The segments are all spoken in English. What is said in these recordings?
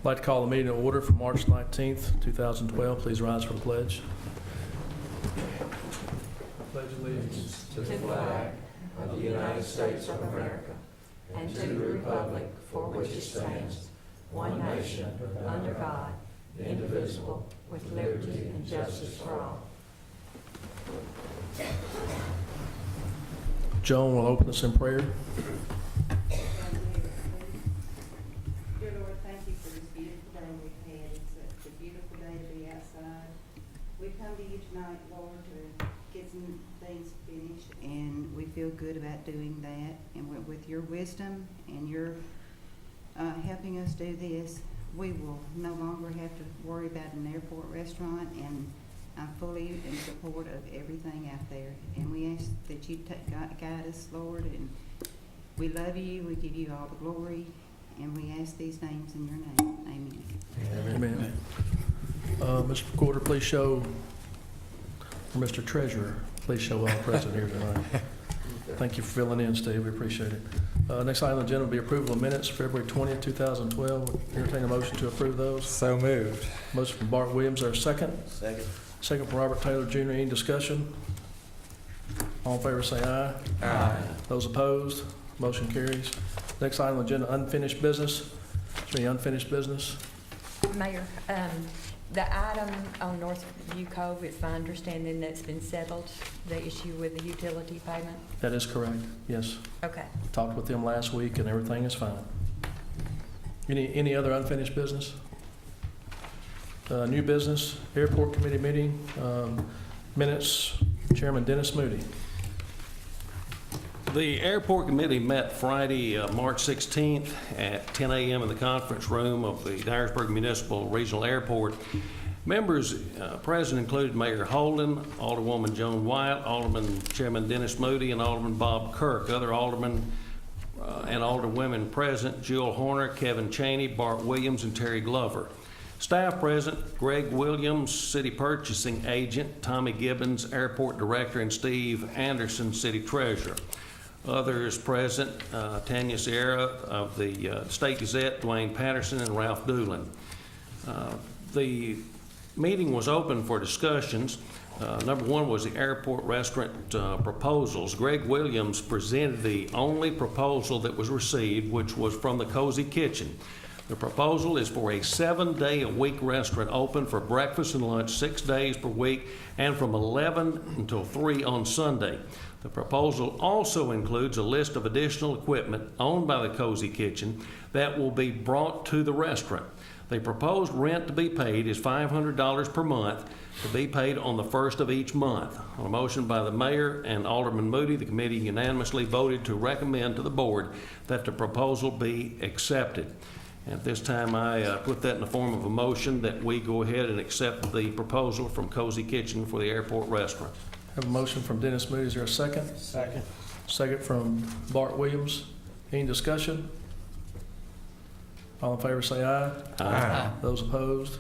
I'd like to call the meeting to order for March 19th, 2012. Please rise for the pledge. Pledge allegiance to the flag of the United States of America and to the republic for which it stands, one nation, under God, indivisible, with liberty and justice for all. Joan will open us in prayer. Dear Lord, thank you for this beautiful day we've had. It's a beautiful day to be outside. We come to you tonight, Lord, to get some things finished, and we feel good about doing that. And with your wisdom and your helping us do this, we will no longer have to worry about an airport restaurant, and I'm fully in support of everything out there. And we ask that you guide us, Lord, and we love you, we give you all the glory, and we ask these names in your name. Amen. Amen. Mr. Recorder, please show, or Mr. Treasurer, please show all present here tonight. Thank you for filling in, Steve. We appreciate it. Next item on the agenda will be approval of minutes, February 20th, 2012. Entertain a motion to approve those. So moved. Motion from Bart Williams, our second. Second. Second from Robert Taylor Jr. Any discussion? All in favor say aye. Aye. Those opposed, motion carries. Next item on the agenda, unfinished business. Is there any unfinished business? Mayor, the item on Northview Cove, it's my understanding that's been settled, the issue with the utility payment? That is correct, yes. Okay. Talked with them last week and everything is fine. Any other unfinished business? New business, airport committee meeting, minutes, Chairman Dennis Moody. The airport committee met Friday, March 16th at 10 a.m. in the conference room of the Dyersburg Municipal Regional Airport. Members present included Mayor Holden, Alderwoman Joan Wyatt, Alderman Chairman Dennis Moody, and Alderman Bob Kirk. Other aldermen and alderwomen present, Jill Horner, Kevin Cheney, Bart Williams, and Terry Glover. Staff present, Greg Williams, City Purchasing Agent, Tommy Gibbons, Airport Director, and Steve Anderson, City Treasurer. Others present, Tanya Sierra of the State Gazette, Dwayne Patterson, and Ralph Doolin. The meeting was open for discussions. Number one was the airport restaurant proposals. Greg Williams presented the only proposal that was received, which was from the Cozy Kitchen. The proposal is for a 7-day-a-week restaurant open for breakfast and lunch 6 days per week and from 11 until 3 on Sunday. The proposal also includes a list of additional equipment owned by the Cozy Kitchen that will be brought to the restaurant. The proposed rent to be paid is $500 per month, to be paid on the first of each month. On a motion by the mayor and Alderman Moody, the committee unanimously voted to recommend to the board that the proposal be accepted. At this time, I put that in the form of a motion that we go ahead and accept the proposal from Cozy Kitchen for the airport restaurant. Have a motion from Dennis Moody. Is there a second? Second. Second from Bart Williams. Any discussion? All in favor say aye. Aye. Those opposed,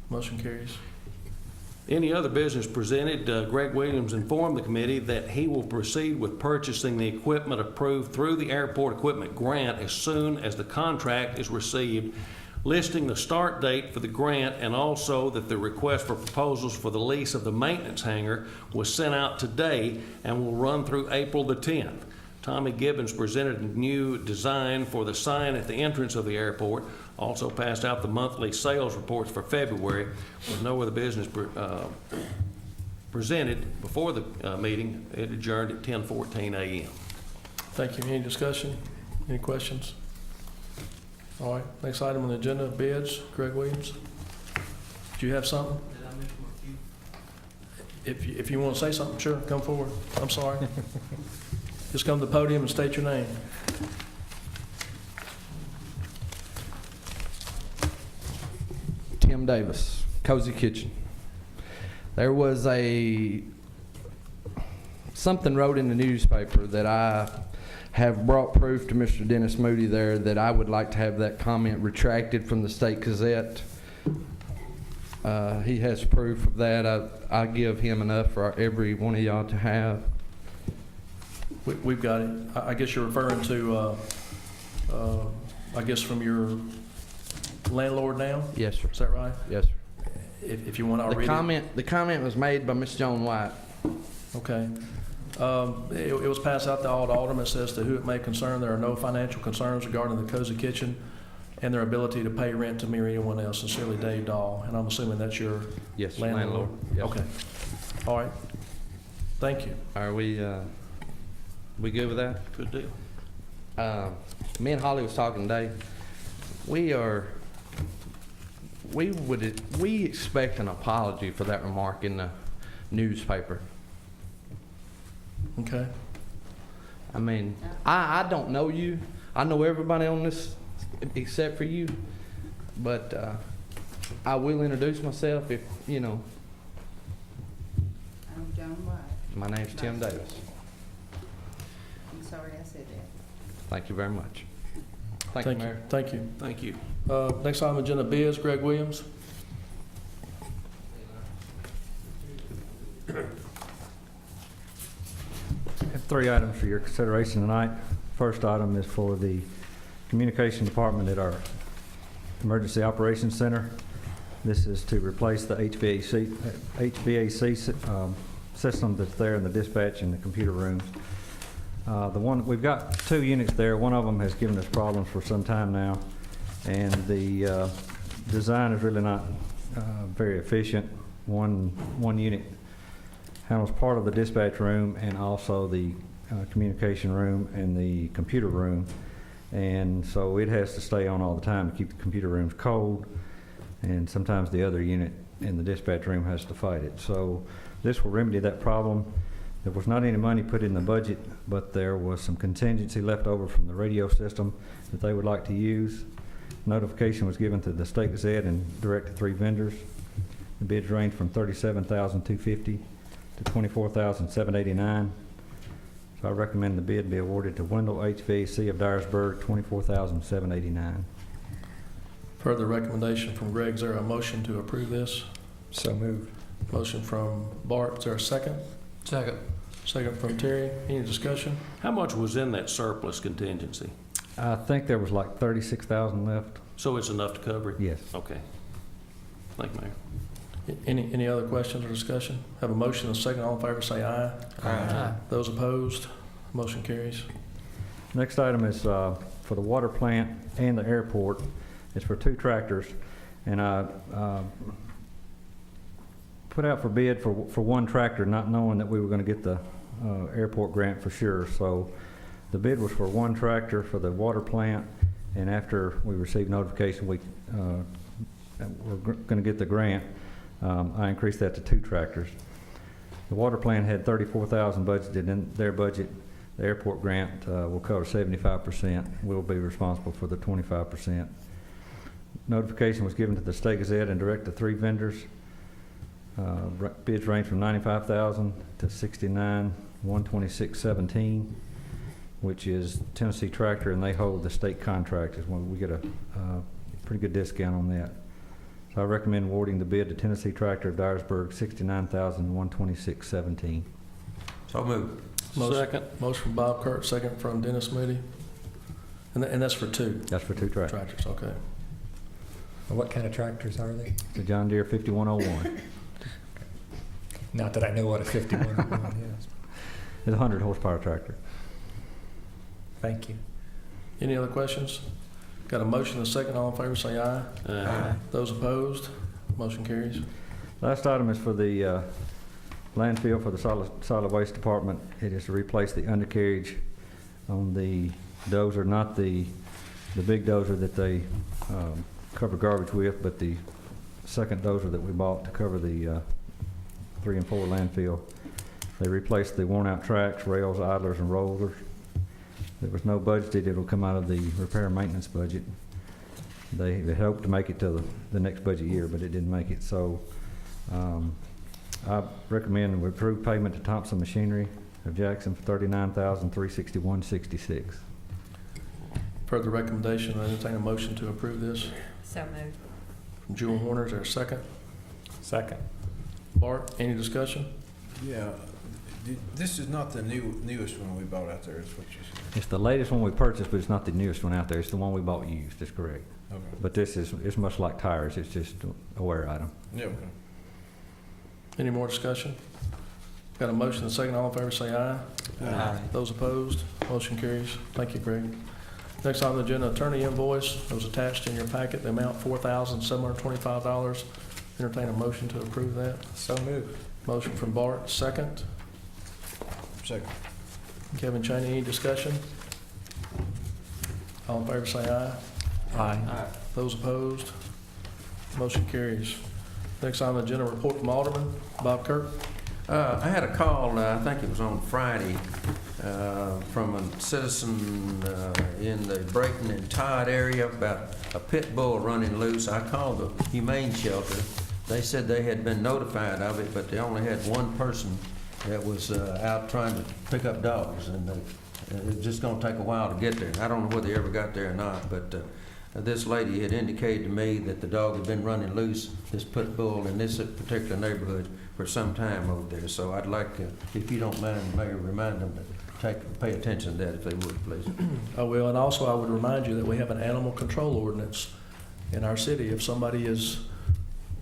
motion carries. Any other business presented, Greg Williams informed the committee that he will proceed with purchasing the equipment approved through the airport equipment grant as soon as the contract is received, listing the start date for the grant, and also that the request for proposals for the lease of the maintenance hangar was sent out today and will run through April the 10th. Tommy Gibbons presented a new design for the sign at the entrance of the airport, also passed out the monthly sales reports for February. With no other business presented before the meeting, it adjourned at 10:14 a.m. Thank you. Any discussion? Any questions? All right, next item on the agenda, bids. Greg Williams. Do you have something? Did I miss my cue? If you want to say something, sure, come forward. I'm sorry. Just come to the podium and state your name. Tim Davis, Cozy Kitchen. There was something wrote in the newspaper that I have brought proof to Mr. Dennis Moody there that I would like to have that comment retracted from the State Gazette. He has proof of that. I give him enough for every one of y'all to have. We've got it. I guess you're referring to, I guess from your landlord now? Yes, sir. Is that right? Yes, sir. If you want, I'll read it. The comment was made by Ms. Joan White. Okay. It was passed out to all the aldermen. It says to who it may concern, there are no financial concerns regarding the Cozy Kitchen and their ability to pay rent to me or anyone else. Sincerely, Dave Dahl. And I'm assuming that's your Yes, landlord? Yes, Okay. All right. Thank you. Are we good with that? Good deal. Me and Holly was talking today. We expect an apology for that remark in the newspaper. Okay. I mean, I don't know you. I know everybody on this except for you. But I will introduce myself if, you know. I'm Joan White. My name's Tim Davis. I'm sorry I said that. Thank you very much. Thank you, Mayor. Thank you. Thank you. Next item on agenda B is Greg Williams. I have 3 items for your consideration tonight. First item is for the communication department at our Emergency Operations Center. This is to replace the HVAC system that's there in the dispatch and the computer rooms. We've got 2 units there. One of them has given us problems for some time now, and the design is really not very efficient. One unit handles part of the dispatch room and also the communication room and the computer room, and so it has to stay on all the time to keep the computer rooms cold, and sometimes the other unit in the dispatch room has to fight it. So this will remedy that problem. There was not any money put in the budget, but there was some contingency left over from the radio system that they would like to use. Notification was given to the State Gazette and direct to 3 vendors. The bids range from $37,250 to $24,789. So I recommend the bid be awarded to Wendell HVAC of Dyersburg, $24,789. Further recommendation from Greg. Is there a motion to approve this? So moved. Motion from Bart. Is there a second? Second. Second from Terry. Any discussion? How much was in that surplus contingency? I think there was like $36,000 left. So it's enough to cover it? Yes. Okay. Thank you, Mayor. Any other questions or discussion? Have a motion and a second. All in favor say aye. Aye. Those opposed? Motion carries. Next item is for the water plant and the airport. It's for 2 tractors, and I put out for bid for 1 tractor, not knowing that we were going to get the airport grant for sure. So the bid was for 1 tractor for the water plant, and after we received notification we're going to get the grant, I increased that to 2 tractors. The water plant had $34,000 budgeted in their budget. The airport grant will cover 75%. We'll be responsible for the 25%. Notification was given to the State Gazette and direct to 3 vendors. Bids range from $95,000 to $69,126.17, which is Tennessee Tractor, and they hold the state contract. Is when we get a pretty good discount on that. So I recommend awarding the bid to Tennessee Tractor of Dyersburg, $69,126.17. So moved. Second. Motion from Bob Kurt, second from Dennis Moody. And that's for 2 That's for 2 tractors. tractors. Okay. What kind of tractors are they? It's a John Deere 5101. Not that I know what a 5101 is. It's a 100 horsepower tractor. Thank you. Any other questions? Got a motion and a second. All in favor say aye. Aye. Those opposed? Motion carries. Last item is for the landfill for the solid waste department. It is to replace the undercarriage on the dozer, not the big dozer that they cover garbage with, but the second dozer that we bought to cover the 3 and 4 landfill. They replaced the worn out tracks, rails, idlers, and rollers. There was no budgeted. It'll come out of the repair and maintenance budget. They hoped to make it to the next budget year, but it didn't make it. So I recommend we approve payment to Thompson Machinery of Jackson for $39,361.66. Further recommendation, I entertain a motion to approve this. So moved. From Jewel Warner, is there a second? Second. Bart, any discussion? Yeah. This is not the newest one we bought out there, is what you said? It's the latest one we purchased, but it's not the newest one out there. It's the one we bought used, that's correct. Okay. But it's much like tires, it's just a wear item. Yeah, okay. Any more discussion? Got a motion and a second. All in favor, say aye. Aye. Those opposed, motion carries. Thank you, Greg. Next on the agenda, attorney invoice that was attached in your packet, the amount $4,725. Entertain a motion to approve that. So moved. Motion from Bart, second. Second. Kevin Chaney, any discussion? All in favor, say aye. Aye. Those opposed, motion carries. Next on the agenda, report from Alderman Bob Kirk. I had a call, I think it was on Friday, from a citizen in the Brayton and Todd area about a pit bull running loose. I called the humane shelter. They said they had been notified of it, but they only had one person that was out trying to pick up dogs, and it's just going to take a while to get there. I don't know whether they ever got there or not, but this lady had indicated to me that the dog had been running loose, this pit bull, in this particular neighborhood for some time over there. So I'd like, if you don't mind, Mayor, remind them to pay attention to that if they would, please. I will, and also I would remind you that we have an animal control ordinance in our city. If somebody is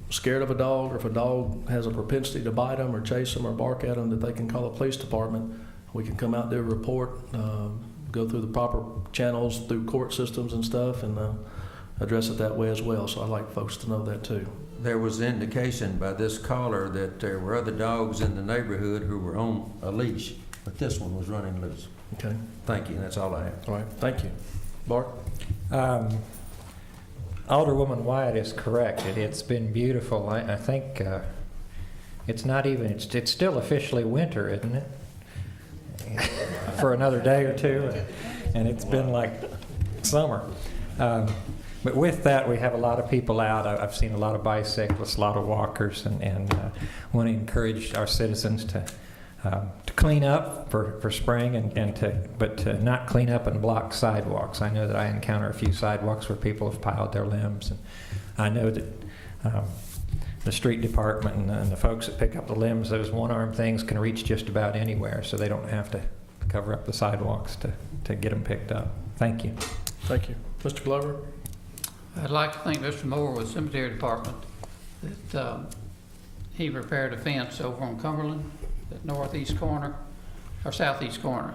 scared of a dog, or if a dog has a propensity to bite them or chase them or bark at them, that they can call the police department. We can come out, do a report, go through the proper channels through court systems and stuff, and address it that way as well. So I'd like folks to know that too. There was indication by this caller that there were other dogs in the neighborhood who were on a leash, but this one was running loose. Okay. Thank you, that's all I have. All right. Thank you. Bart? Alderwoman Wyatt is correct. It's been beautiful. I think it's not even, it's still officially winter, isn't it? For another day or two, and it's been like summer. But with that, we have a lot of people out. I've seen a lot of bicyclists, a lot of walkers, and want to encourage our citizens to clean up for spring, but to not clean up and block sidewalks. I know that I encounter a few sidewalks where people have piled their limbs, and I know that the street department and the folks that pick up the limbs, those one-arm things can reach just about anywhere, so they don't have to cover up the sidewalks to get them picked up. Thank you. Thank you. Mr. Glover? I'd like to thank Mr. Moore with Cemetery Department that he repaired a fence over on Cumberland, that northeast corner, or southeast corner.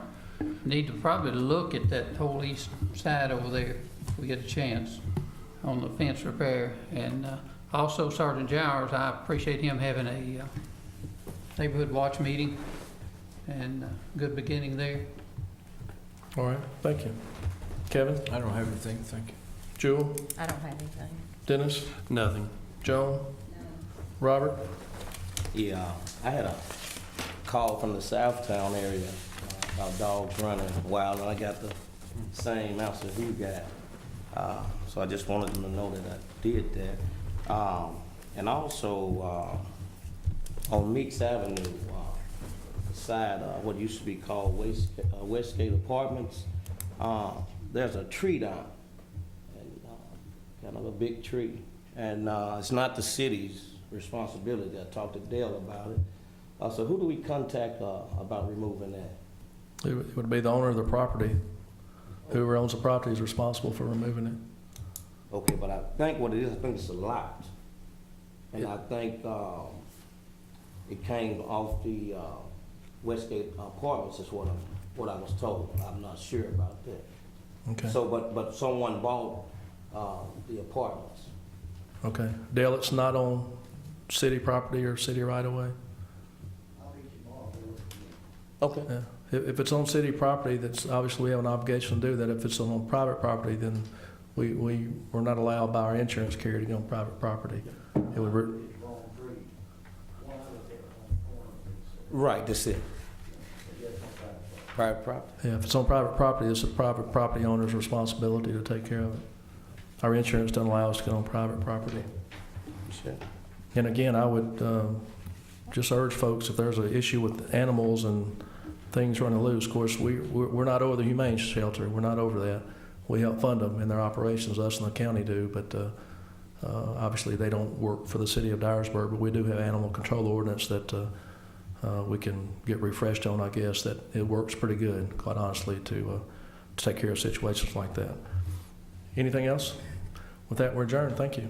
Need to probably look at that whole east side over there if we get a chance on the fence repair. And also Sergeant Jowers, I appreciate him having a neighborhood watch meeting, and good beginning there. All right. Thank you. Kevin? I don't have anything, thank you. Jewel? I don't have anything. Dennis? Nothing. Joan? Robert? Yeah, I had a call from the Southtown area about dogs running wild, and I got the same answer you got. So I just wanted them to know that I did that. And also on Meeks Avenue, beside what used to be called Westgate Apartments, there's a tree down, and kind of a big tree. And it's not the city's responsibility. I talked to Dale about it. So who do we contact about removing that? It would be the owner of the property. Whoever owns the property is responsible for removing it. Okay, but I think what it is, I think it's a lot. And I think it came off the Westgate Apartments is what I was told. I'm not sure about that. Okay. So, but someone bought the apartments. Okay. Dale, it's not on city property or city right of way? Okay. Yeah. If it's on city property, that's obviously we have an obligation to do that. If it's on private property, then we're not allowed by our insurance carrier to go on private property. It would. Right, that's it. Private property. Yeah, if it's on private property, it's a private property owner's responsibility to take care of it. Our insurance doesn't allow us to go on private property. Sure. And again, I would just urge folks, if there's an issue with animals and things running loose, of course, we're not over the humane shelter. We're not over that. We help fund them in their operations, us and the county do, but obviously they don't work for the city of Dyersburg, but we do have animal control ordinance that we can get refreshed on, I guess, that it works pretty good, quite honestly, to take care of situations like that. Anything else? With that, we're adjourned. Thank you.